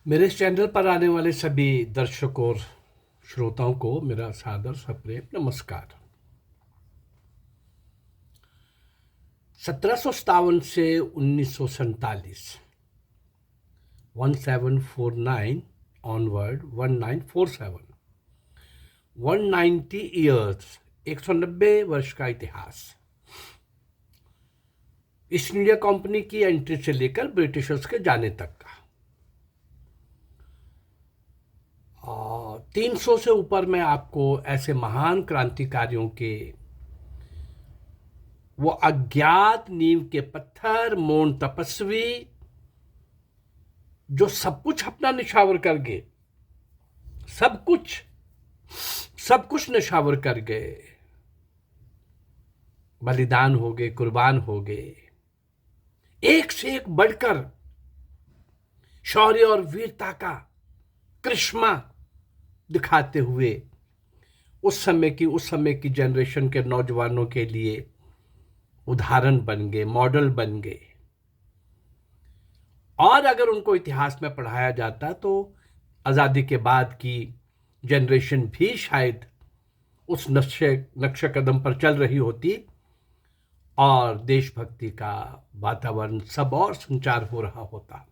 मेरे इस चैनल पर आने वाले सभी दर्शकों और श्रोताओं को मेरा सादर सप्रेम नमस्कार। 1757 से 1947, 1749 ऑनवर्ड 1947, 190 ईयर्स, 190 वर्ष का इतिहास। ईस्ट इंडिया कंपनी की एंट्री से लेकर ब्रिटिशर्स के जाने तक का। 300 से ऊपर मैं आपको ऐसे महान क्रांतिकारियों के वो अज्ञात नींव के पत्थर, मौन तपस्वी, जो सब कुछ अपना निछावर कर गए, सब कुछ सब कुछ निछावर कर गए, बलिदान हो गए, कुर्बान हो गए, एक से एक बढ़कर शौर्य और वीरता का करिश्मा दिखाते हुए उस समय की जनरेशन के नौजवानों के लिए उदाहरण बन गए, मॉडल बन गए। और अगर उनको इतिहास में पढ़ाया जाता तो आज़ादी के बाद की जनरेशन भी शायद उस नक्शे कदम पर चल रही होती और देशभक्ति का वातावरण सब और संचार हो रहा होता।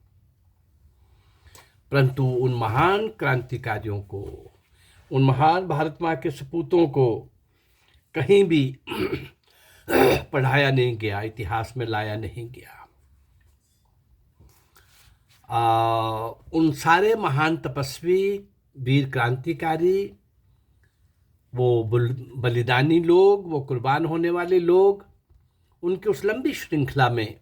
परंतु उन महान क्रांतिकारियों को, उन महान भारत माँ के सपूतों को कहीं भी पढ़ाया नहीं गया, इतिहास में लाया नहीं गया। उन सारे महान तपस्वी, वीर क्रांतिकारी, वो बलिदानी लोग, वो कुर्बान होने वाले लोग, उनकी उस लंबी श्रृंखला में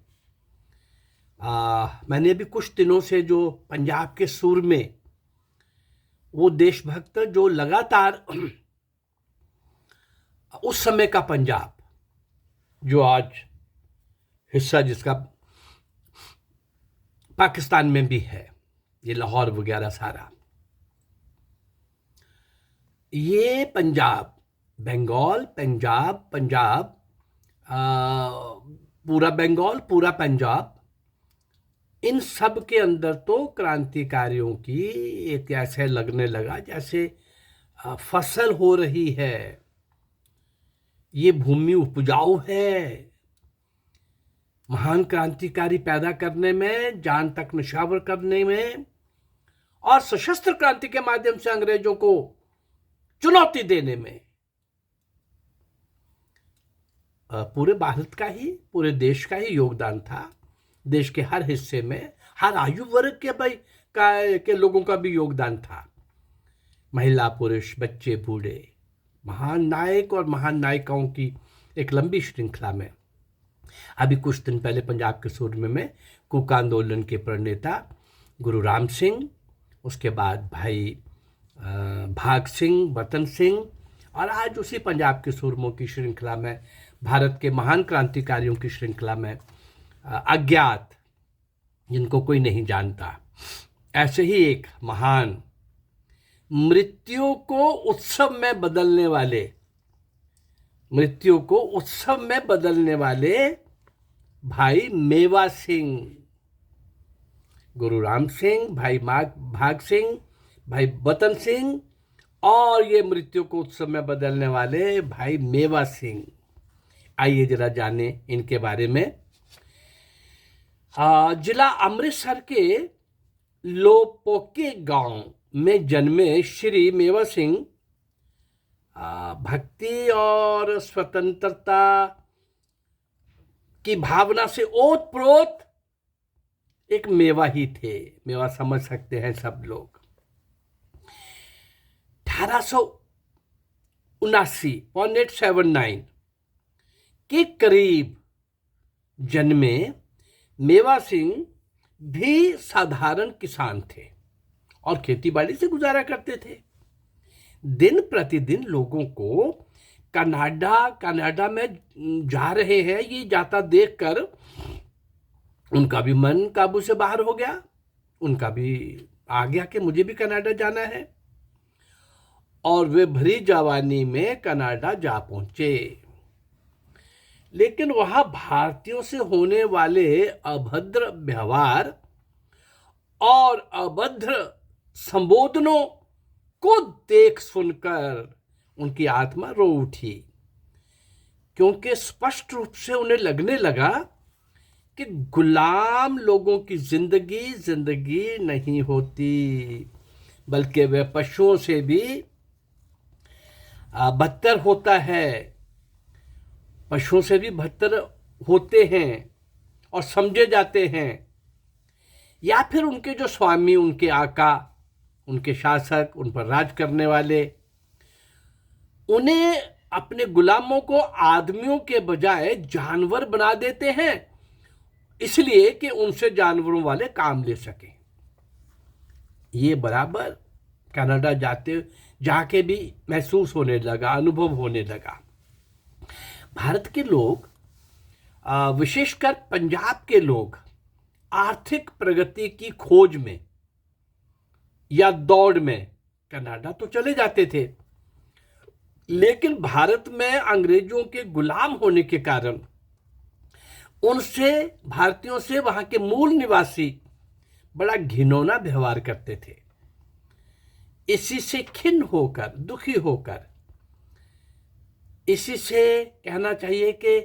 मैंने अभी कुछ दिनों से जो पंजाब के सूर में वो देशभक्त जो लगातार उस समय का पंजाब, जो आज हिस्सा जिसका पाकिस्तान में भी है, ये लाहौर वगैरह सारा, ये पंजाब, बंगाल, पंजाब, पूरा बंगाल, पूरा पंजाब, इन सब के अंदर तो क्रांतिकारियों की एक ऐसे लगने लगा जैसे फसल हो रही है, ये भूमि उपजाऊ है। महान क्रांतिकारी पैदा करने में, जान तक निछावर करने में और सशस्त्र क्रांति के माध्यम से अंग्रेजों को चुनौती देने में पूरे भारत का ही, पूरे देश का ही योगदान था। देश के हर हिस्से में, हर आयु वर्ग के लोगों का भी योगदान था। महिला, पुरुष, बच्चे, बूढ़े, महान नायक और महान नायिकाओं की एक लंबी श्रृंखला में। अभी कुछ दिन पहले पंजाब के सूर में कूक आंदोलन के प्रणेता गुरु राम सिंह, उसके बाद भाई भाग सिंह, बतन सिंह, और आज उसी पंजाब के सूरमों की श्रृंखला में, भारत के महान क्रांतिकारियों की श्रृंखला में अज्ञात, जिनको कोई नहीं जानता, ऐसे ही एक महान मृत्यु को उत्सव में बदलने वाले भाई मेवा सिंह, गुरु राम सिंह, भाई भाग सिंह, भाई बतन सिंह, और ये मृत्यु को उत्सव में बदलने वाले भाई मेवा सिंह। आइए जरा जाने इनके बारे में। जिला अमृतसर के लोपोके गांव में जन्मे श्री मेवा सिंह भक्ति और स्वतंत्रता की भावना से ओतप्रोत एक मेवा ही थे। मेवा समझ सकते हैं सब लोग। 1879 के करीब जन्मे मेवा सिंह भी साधारण किसान थे और खेतीबाड़ी से गुजारा करते थे। दिन प्रतिदिन लोगों को कनाडा में जा रहे हैं ये जाता देखकर उनका भी मन काबू से बाहर हो गया। उनका भी आ गया कि मुझे भी कनाडा जाना है, और वे भरी जवानी में कनाडा जा पहुंचे। लेकिन वहां भारतीयों से होने वाले अभद्र व्यवहार और अभद्र संबोधनों को देख सुनकर उनकी आत्मा रो उठी, क्योंकि स्पष्ट रूप से उन्हें लगने लगा कि गुलाम लोगों की जिंदगी नहीं होती, बल्कि वे पशुओं से भी बदतर होता है, पशुओं से भी बदतर होते हैं और समझे जाते हैं। या फिर उनके जो स्वामी, उनके आका, उनके शासक, उन पर राज करने वाले, उन्हें अपने गुलामों को आदमियों के बजाय जानवर बना देते हैं, इसलिए कि उनसे जानवरों वाले काम ले सकें। ये बराबर कनाडा जाके भी महसूस होने लगा, अनुभव होने लगा। भारत के लोग, विशेषकर पंजाब के लोग, आर्थिक प्रगति की खोज में या दौड़ में कनाडा तो चले जाते थे, लेकिन भारत में अंग्रेजों के गुलाम होने के कारण उनसे, भारतीयों से वहां के मूल निवासी बड़ा घिनौना व्यवहार करते थे। इसी से खिन्न होकर, दुखी होकर, इसी से कहना चाहिए कि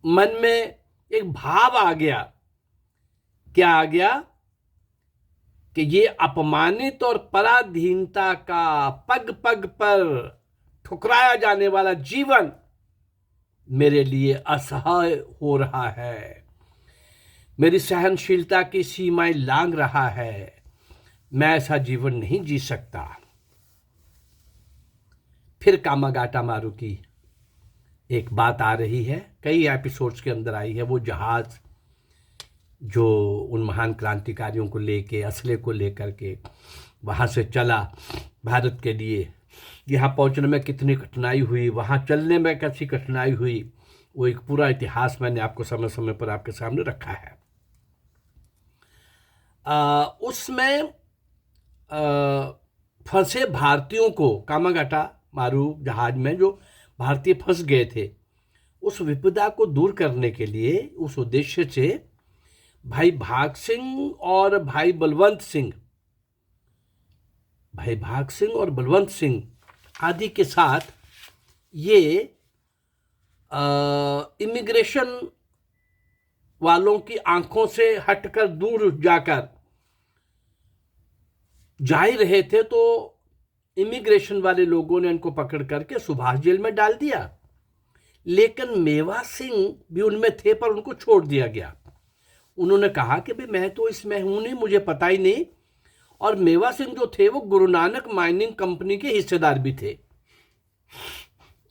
मन में एक भाव आ गया। क्या आ गया? कि ये अपमानित और पराधीनता का पग पग पर ठुकराया जाने वाला जीवन मेरे लिए असह्य हो रहा है, मेरी सहनशीलता की सीमाएं लांघ रहा है, मैं ऐसा जीवन नहीं जी सकता। फिर कामागाटा मारू की एक बात आ रही है, कई एपिसोड्स के अंदर आई है, वो जहाज जो उन महान क्रांतिकारियों को लेके, असले को लेकर के वहाँ से चला भारत के लिए। यहाँ पहुँचने में कितनी कठिनाई हुई, वहाँ चलने में कैसी कठिनाई हुई, वो एक पूरा इतिहास मैंने आपको समय समय पर आपके सामने रखा है। उसमें फंसे भारतीयों को, कामागाटा मारू जहाज में जो भारतीय फंस गए थे, उस विपदा को दूर करने के लिए, उस उद्देश्य से भाई भाग सिंह और भाई बलवंत सिंह आदि के साथ ये इमिग्रेशन वालों की आंखों से हटकर दूर जाकर जा ही रहे थे, तो इमिग्रेशन वाले लोगों ने इनको पकड़ करके सुभाष जेल में डाल दिया। लेकिन मेवा सिंह भी उनमें थे, पर उनको छोड़ दिया गया। उन्होंने कहा कि भाई मैं तो इसमें हूं नहीं, मुझे पता ही नहीं। और मेवा सिंह जो थे वो गुरु नानक माइनिंग कंपनी के हिस्सेदार भी थे।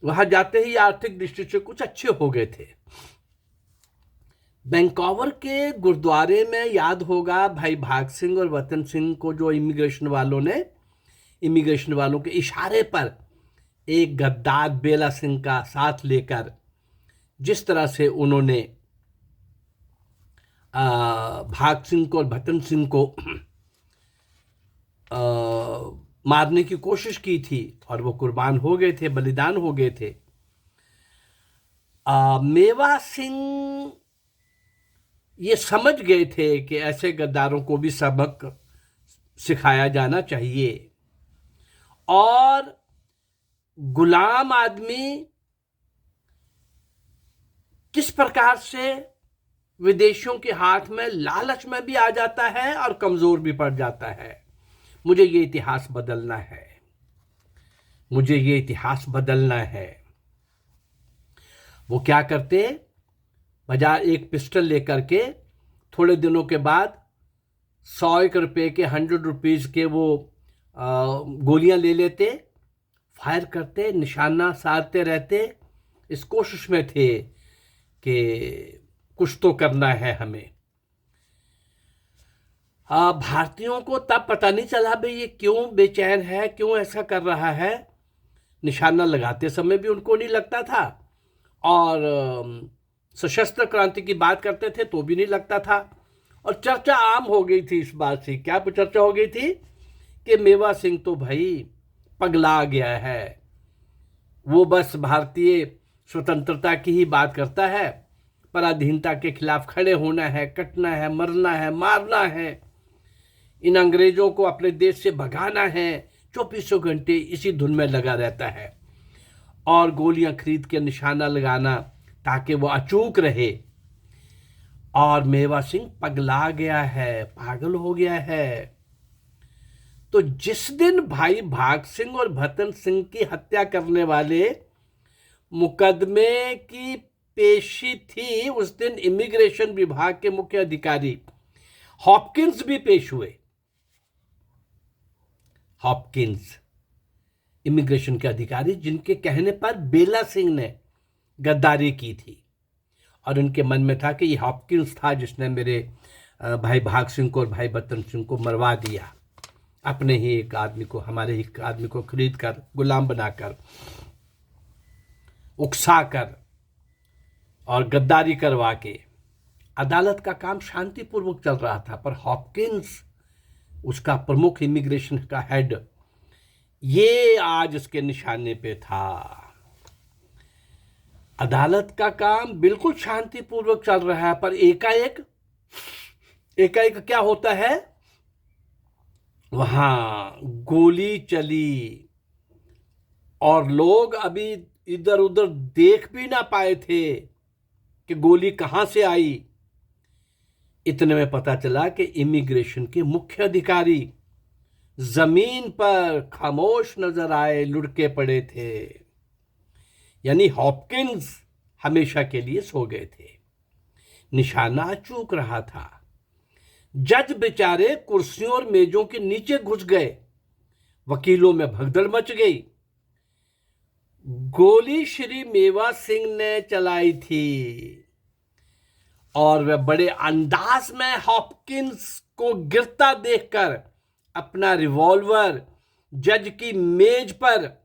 वहां जाते ही आर्थिक दृष्टि से कुछ अच्छे हो गए थे। वैंकूवर के गुरुद्वारे में याद होगा, भाई भाग सिंह और वतन सिंह को जो इमिग्रेशन वालों के इशारे पर एक गद्दार बेला सिंह का साथ लेकर जिस तरह से उन्होंने भाग सिंह को और भतन सिंह को मारने की कोशिश की थी, और वो कुर्बान हो गए थे, बलिदान हो गए थे। मेवा सिंह ये समझ गए थे कि ऐसे गद्दारों को भी सबक सिखाया जाना चाहिए, और गुलाम आदमी किस प्रकार से विदेशियों के हाथ में लालच में भी आ जाता है और कमजोर भी पड़ जाता है। मुझे ये इतिहास बदलना है। वो क्या करते, बाजार एक पिस्टल लेकर के थोड़े दिनों के बाद 100 रुपए के, 100 रुपीज के वो गोलियां ले लेते, फायर करते, निशाना साधते रहते, इस कोशिश में थे कि कुछ तो करना है हमें। भारतीयों को तब पता नहीं चला भाई ये क्यों बेचैन है, क्यों ऐसा कर रहा है। निशाना लगाते समय भी उनको नहीं लगता था, और सशस्त्र क्रांति की बात करते थे तो भी नहीं लगता था। और चर्चा आम हो गई थी इस बात से। क्या चर्चा हो गई थी? कि मेवा सिंह तो भाई पगला गया है, वो बस भारतीय स्वतंत्रता की ही बात करता है, पराधीनता के खिलाफ खड़े होना है, कटना है, मरना है, मारना है, इन अंग्रेजों को अपने देश से भगाना है, 24 घंटे इसी धुन में लगा रहता है और गोलियां खरीद के निशाना लगाना ताकि वो अचूक रहे। और मेवा सिंह पगला गया है, पागल हो गया है। तो जिस दिन भाई भाग सिंह और भतन सिंह की हत्या करने वाले मुकदमे की पेशी थी, उस दिन इमिग्रेशन विभाग के मुख्य अधिकारी हॉपकिंस भी पेश हुए। हॉपकिंस इमिग्रेशन के अधिकारी, जिनके कहने पर बेला सिंह ने गद्दारी की थी और उनके मन में था कि ये हॉपकिंस था जिसने मेरे भाई भाग सिंह को और भाई भतन सिंह को मरवा दिया, अपने ही एक आदमी को, हमारे ही एक आदमी को खरीद कर, गुलाम बनाकर, उकसा कर और गद्दारी करवा के। अदालत का काम शांतिपूर्वक चल रहा था, पर हॉपकिंस, उसका प्रमुख इमिग्रेशन का हेड, ये आज उसके निशाने पे था। अदालत का काम बिल्कुल शांतिपूर्वक चल रहा है, पर एकाएक क्या होता है, वहां गोली चली और लोग अभी इधर उधर देख भी ना पाए थे कि गोली कहां से आई। इतने में पता चला कि इमिग्रेशन के मुख्य अधिकारी जमीन पर खामोश नजर आए, लुढ़के पड़े थे। यानी हॉपकिंस हमेशा के लिए सो गए थे। निशाना चूक रहा था। जज बेचारे कुर्सियों और मेजों के नीचे घुस गए। वकीलों में भगदड़ मच गई। गोली श्री मेवा सिंह ने चलाई थी और वह बड़े अंदाज में हॉपकिंस को गिरता देखकर अपना रिवॉल्वर जज की मेज पर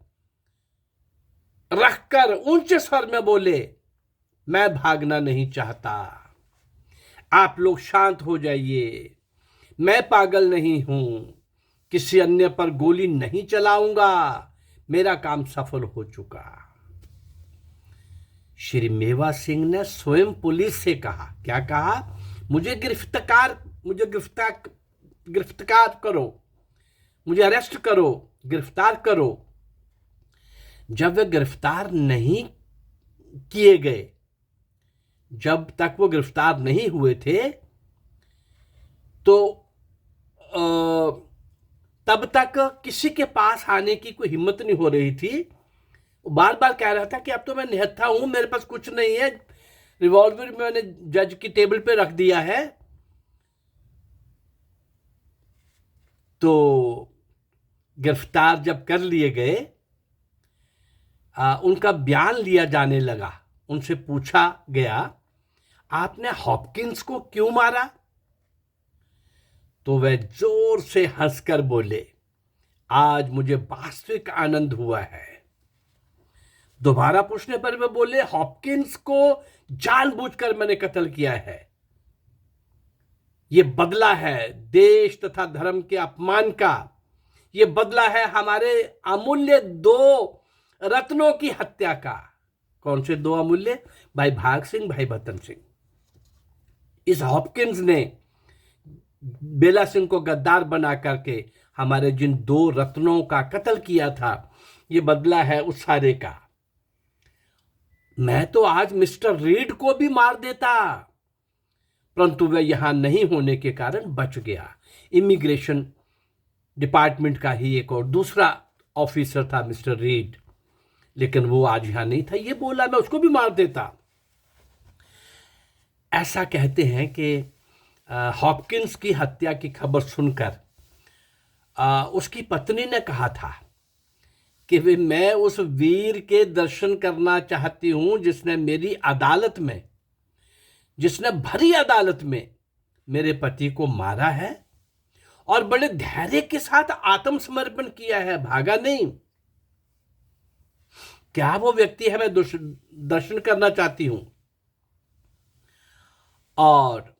रखकर ऊंचे स्वर में बोले, मैं भागना नहीं चाहता, आप लोग शांत हो जाइए, मैं पागल नहीं हूं, किसी अन्य पर गोली नहीं चलाऊंगा, मेरा काम सफल हो चुका। श्री मेवा सिंह ने स्वयं पुलिस से कहा, क्या कहा, मुझे गिरफ्तार करो, मुझे अरेस्ट करो, गिरफ्तार करो। जब वे गिरफ्तार नहीं किए गए, जब तक वो गिरफ्तार नहीं हुए थे, तो तब तक किसी के पास आने की कोई हिम्मत नहीं हो रही थी। बार बार कह रहा था कि अब तो मैं निहत्था हूं, मेरे पास कुछ नहीं है, रिवॉल्वर मैंने जज की टेबल पे रख दिया है। तो गिरफ्तार जब कर लिए गए, उनका बयान लिया जाने लगा। उनसे पूछा गया, आपने हॉपकिंस को क्यों मारा? तो वह जोर से हंसकर बोले, आज मुझे वास्तविक आनंद हुआ है। दोबारा पूछने पर वे बोले, हॉपकिंस को जानबूझकर मैंने कत्ल किया है, यह बदला है देश तथा धर्म के अपमान का, यह बदला है हमारे अमूल्य 2 रत्नों की हत्या का। कौन से 2 अमूल्य? भाई भाग सिंह, भाई भतन सिंह। इस हॉपकिंस ने बेला सिंह को गद्दार बना करके हमारे जिन 2 रत्नों का कत्ल किया था, यह बदला है उस सारे का। मैं तो आज मिस्टर रीड को भी मार देता, परंतु वह यहां नहीं होने के कारण बच गया। इमिग्रेशन डिपार्टमेंट का ही एक और दूसरा ऑफिसर था मिस्टर रीड, लेकिन वो आज यहां नहीं था। ये बोला मैं उसको भी मार देता। ऐसा कहते हैं कि हॉपकिंस की हत्या की खबर सुनकर उसकी पत्नी ने कहा था कि मैं उस वीर के दर्शन करना चाहती हूं जिसने मेरी अदालत में, जिसने भरी अदालत में मेरे पति को मारा है और बड़े धैर्य के साथ आत्मसमर्पण किया है, भागा नहीं। क्या वो व्यक्ति है? मैं दर्शन करना चाहती हूं। और